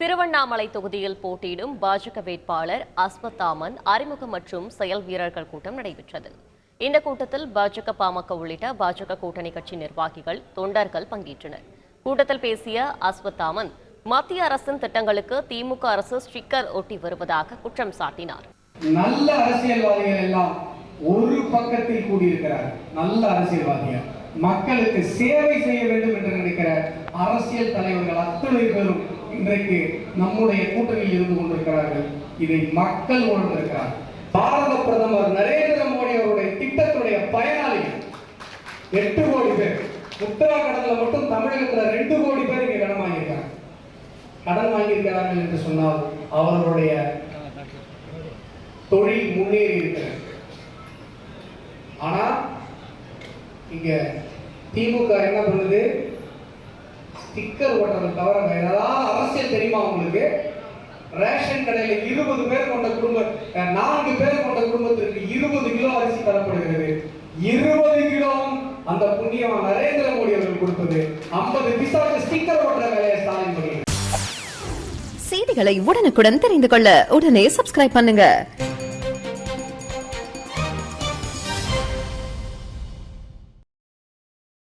திருவண்ணாமலை தொகுதியில் போட்டியிடும் பாஜக வேட்பாளர் அஸ்வத்தாமன் அறிமுக மற்றும் செயல் வீரர்கள் கூட்டம் நடைபெற்றது. இந்த கூட்டத்தில் பாஜக, பாமக உள்ளிட்ட பாஜக கூட்டணி கட்சி நிர்வாகிகள், தொண்டர்கள் பங்கேற்றனர். கூட்டத்தில் பேசிய அஸ்வத்தாமன், மத்திய அரசின் திட்டங்களுக்கு திமுக அரசு ஸ்டிக்கர் ஒட்டி வருவதாக குற்றம் சாட்டினார். நல்ல அரசியல்வாதிகள் எல்லாம் ஒரு பக்கத்தில் கூடியிருக்கிறார். நல்ல அரசியல்வாதிகள், மக்களுக்கு சேவை செய்ய வேண்டும் என்று நினைக்கிற அரசியல் தலைவர்கள் அத்தனை பேரும் இன்றைக்கு நம்முடைய கூட்டணியில் இருந்து கொண்டிருக்கிறார்கள். இதை மக்கள் உணர்ந்திருக்கிறார். பாரத பிரதமர் நரேந்திர மோடி அவருடைய திட்டத்துடைய பயனாளிகள் 8 கோடி பேர். முத்ரா கடன்ல மட்டும் தமிழகத்தில் 2 கோடி பேர் இங்க கடன் வாங்கியிருக்காங்க. கடன் வாங்கியிருக்கிறார்கள் என்று சொன்னால் அவர்களுடைய தொழில் முன்னேறி இருக்கிறது. ஆனா இங்க திமுக என்ன பண்ணுது? ஸ்டிக்கர் ஓட்டுறது தவிர வேற ஏதாவது அரசியல் தெரியுமா உங்களுக்கு? ரேஷன் கடையில் 20 பேர் கொண்ட குடும்பம், 4 பேர் கொண்ட குடும்பத்திற்கு 20 கிலோ அரிசி தரப்படுகிறது. 20 கிலோவும் அந்த புண்ணியமா நரேந்திர மோடி அவர்கள் கொடுத்தது. 50 பைசாக்கு ஸ்டிக்கர் ஓட்டுற வேலையை ஸ்டாலின் பண்ணி. செய்திகளை உடனுக்குடன் தெரிந்து கொள்ள உடனே சப்ஸ்கிரைப் பண்ணுங்க.